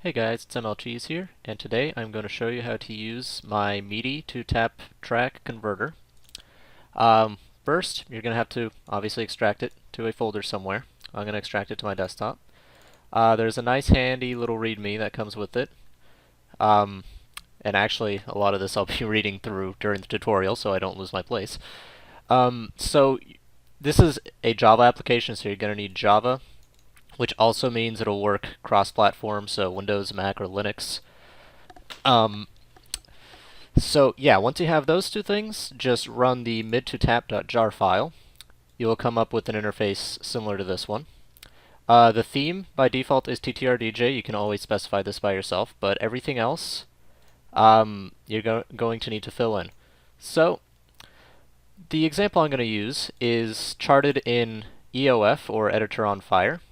Hey guys, it's MLG's here, and today I'm going to show you how to use my MIDI2Tap track converter. First, you're going to have to obviously extract it to a folder somewhere. I'm going to extract it to my desktop. There's a nice handy little README that comes with it. And actually, a lot of this I'll be reading through during the tutorial so I don't lose my place. So this is a Java application, so you're going to need Java, which also means it'll work cross-platform, so Windows, Mac, or Linux. So yeah, once you have those two things, just run the mid2tap.jar file. You will come up with an interface similar to this one. The theme by default is TTR DJ. You can always specify this by yourself, but everything else you're going to need to fill in. So the example I'm going to use is charted in EOF, or Editor on Fire.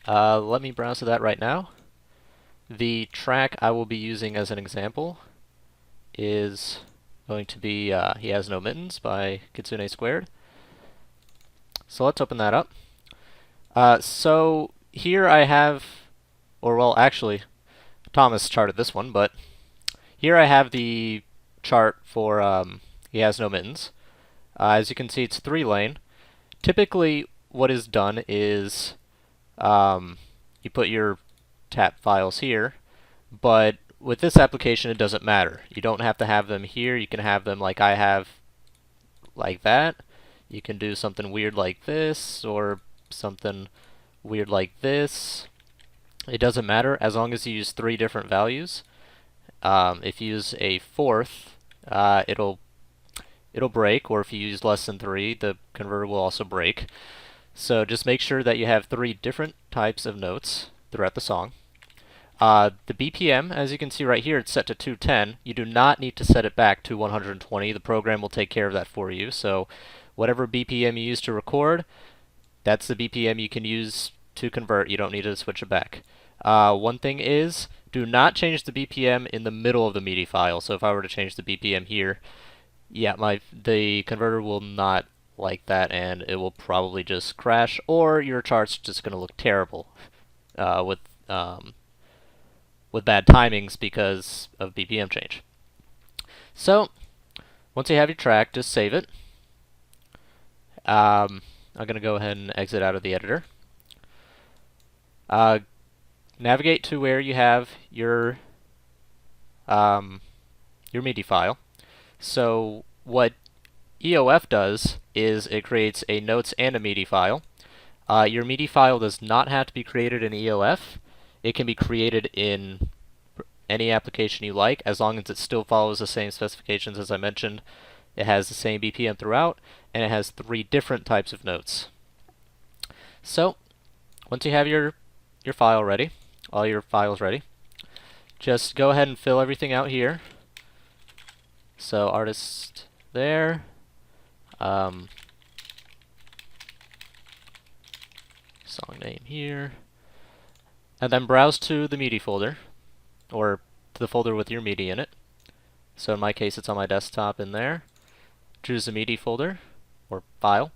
Let me browse to that right now. The track I will be using as an example is going to be He Has No Mittens by Kitsune Squared. So let's open that up. So here I have, or well, actually, Thomas charted this one, but here I have the chart for He Has No Mittens. As you can see, it's 3-lane. Typically, what is done is you put your tap files here, but with this application it doesn't matter. You don't have to have them here. You can have them like I have, like that. You can do something weird like this, or something weird like this. It doesn't matter as long as you use 3 different values. If you use a fourth, it'll break, or if you use less than 3, the converter will also break. So just make sure that you have 3 different types of notes throughout the song. The BPM, as you can see right here, it's set to 210. You do not need to set it back to 120. The program will take care of that for you. So whatever BPM you use to record, that's the BPM you can use to convert. You don't need to switch it back. One thing is, do not change the BPM in the middle of the MIDI file. So if I were to change the BPM here, yeah, the converter will not like that, and it will probably just crash, or your chart's just going to look terrible with bad timings because of BPM change. So once you have your track, just save it. I'm going to go ahead and exit out of the editor. Navigate to where you have your MIDI file. So what EOF does is it creates a notes and a MIDI file. Your MIDI file does not have to be created in EOF. It can be created in any application you like, as long as it still follows the same specifications as I mentioned. It has the same BPM throughout, and it has 3 different types of notes. So once you have your file ready, all your files ready, just go ahead and fill everything out here. So artist there, song name here, and then browse to the MIDI folder, or to the folder with your MIDI in it. So in my case it's on my desktop in there. Choose the MIDI folder, or file.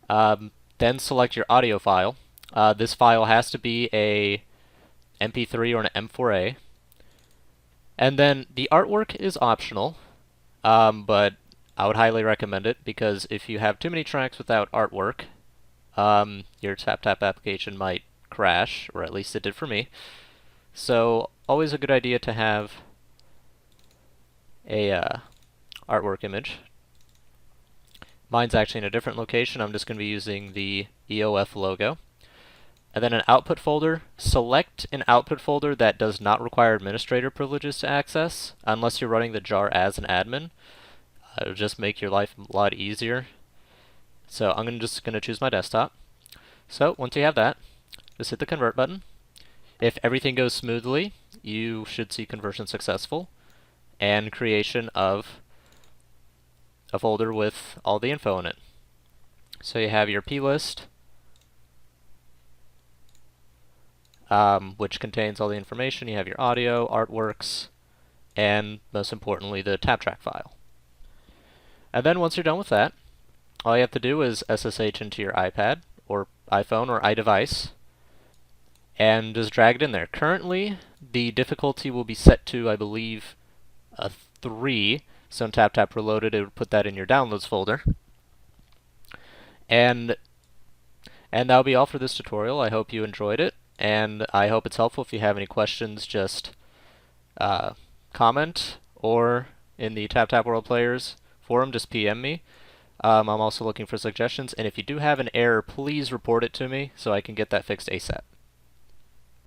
Then select your audio file. This file has to be a MP3 or an M4A. And then the artwork is optional, but I would highly recommend it, because if you have too many tracks without artwork, your TapTap application might crash, or at least it did for me. So always a good idea to have a artwork image. Mine's actually in a different location. I'm just going to be using the EOF logo. And then an output folder. Select an output folder that does not require administrator privileges to access, unless you're running the jar as an admin. It'll just make your life a lot easier. So I'm just going to choose my desktop. So once you have that, just hit the convert button. If everything goes smoothly, you should see conversion successful and creation of a folder with all the info in it. So you have your plist, which contains all the information. You have your audio, artworks, and most importantly, the tap track file. And then once you're done with that, all you have to do is SSH into your iPad or iPhone or iDevice, and just drag it in there. Currently, the difficulty will be set to, I believe, a 3. So in TapTap Reloaded, it would put that in your Downloads folder. And that'll be all for this tutorial. I hope you enjoyed it, and I hope it's helpful. If you have any questions, just comment, or in the TapTap World Players forum, just PM me. I'm also looking for suggestions, and if you do have an error, please report it to me so I can get that fixed ASAP.